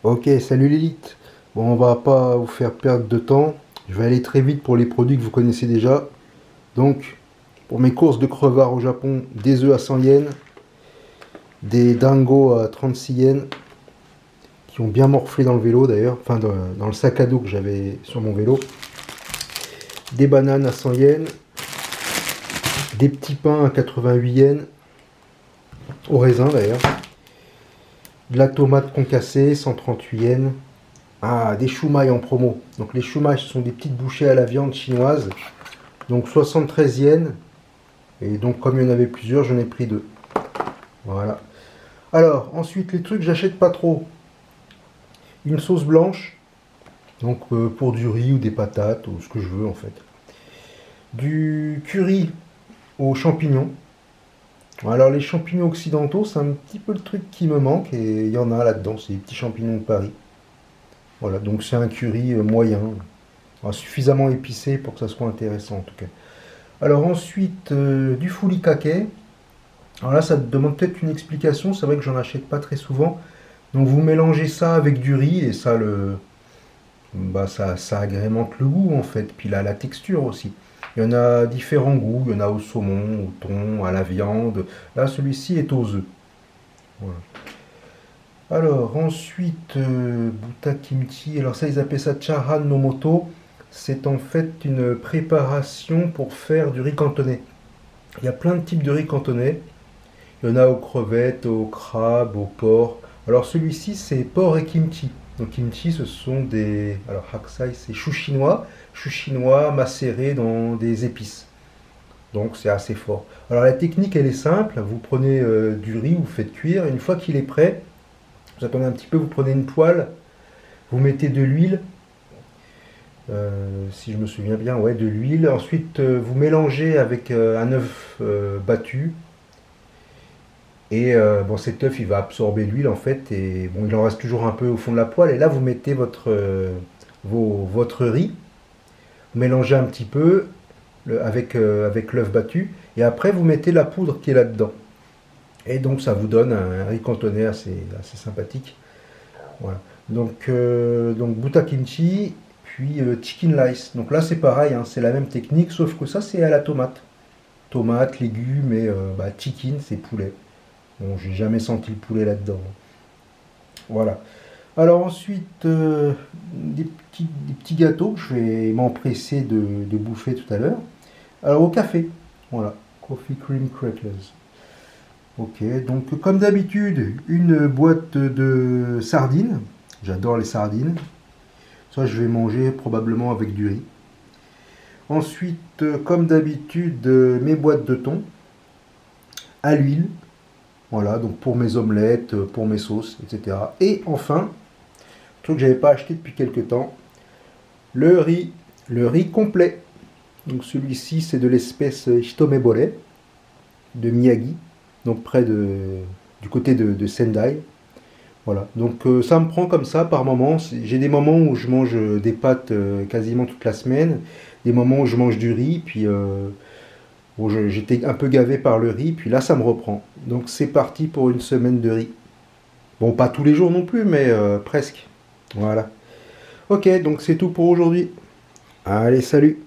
Ok, salut l'élite. Bon, on va pas vous faire perdre de temps. Je vais aller très vite pour les produits que vous connaissez déjà. Donc, pour mes courses de crevards au Japon, des œufs à 100 yens, des dingos à 36 yens, qui ont bien morflé dans le vélo d'ailleurs, enfin dans le sac à dos que j'avais sur mon vélo, des bananes à 100 yens, des petits pains à 88 yens, au raisin d'ailleurs, de la tomate concassée, 138 yens, ah, des shumai en promo. Donc les shumai, ce sont des petites bouchées à la viande chinoise. Donc 73 yens. Et donc comme il y en avait plusieurs, j'en ai pris deux. Voilà. Alors, ensuite, les trucs, j'achète pas trop. Une sauce blanche. Donc pour du riz ou des patates, ou ce que je veux en fait. Du curry aux champignons. Alors les champignons occidentaux, c'est un petit peu le truc qui me manque. Et il y en a là-dedans, c'est des petits champignons de Paris. Voilà, donc c'est un curry moyen. Suffisamment épicé pour que ça soit intéressant en tout cas. Alors ensuite, du furikake. Alors là, ça te demande peut-être une explication. C'est vrai que j'en achète pas très souvent. Donc vous mélangez ça avec du riz et ça agrémente le goût en fait. Puis là, la texture aussi. Il y en a différents goûts. Il y en a au saumon, au thon, à la viande. Là, celui-ci est aux œufs. Voilà. Alors ensuite, buta kimchi. Alors ça, ils appellent ça charan no moto. C'est en fait une préparation pour faire du riz cantonais. Il y a plein de types de riz cantonais. Il y en a aux crevettes, aux crabes, aux porcs. Alors celui-ci, c'est porc et kimchi. Donc kimchi, ce sont des... Alors haksai, c'est chou chinois macéré dans des épices. Donc c'est assez fort. Alors la technique, elle est simple. Vous prenez du riz, vous faites cuire. Une fois qu'il est prêt, vous attendez un petit peu, vous prenez une poêle, vous mettez de l'huile. Si je me souviens bien, ouais, de l'huile. Ensuite, vous mélangez avec un œuf battu. Et bon, cet œuf, il va absorber l'huile en fait. Et bon, il en reste toujours un peu au fond de la poêle. Et là, vous mettez votre riz. Vous mélangez un petit peu avec l'œuf battu. Et après, vous mettez la poudre qui est là-dedans. Et donc, ça vous donne un riz cantonais assez sympathique. Voilà. Donc buta kimchi, puis chicken rice. Donc là, c'est pareil, hein, c'est la même technique, sauf que ça, c'est à la tomate. Tomate, légumes et chicken, c'est poulet. Bon, j'ai jamais senti le poulet là-dedans. Voilà. Alors ensuite, des petits gâteaux que je vais m'empresser de bouffer tout à l'heure. Alors au café, voilà, coffee cream crackers. Ok, donc comme d'habitude, une boîte de sardines. J'adore les sardines. Ça, je vais manger probablement avec du riz. Ensuite, comme d'habitude, mes boîtes de thon à l'huile. Voilà, donc pour mes omelettes, pour mes sauces, etc. Et enfin, truc que j'avais pas acheté depuis quelques temps, le riz complet. Donc celui-ci, c'est de l'espèce Hitomebore de Miyagi, donc du côté de Sendai. Voilà, donc ça me prend comme ça par moment. J'ai des moments où je mange des pâtes quasiment toute la semaine, des moments où je mange du riz, puis bon, j'étais un peu gavé par le riz, puis là ça me reprend. Donc c'est parti pour une semaine de riz. Bon, pas tous les jours non plus, mais presque. Voilà. Ok, donc c'est tout pour aujourd'hui. Allez, salut!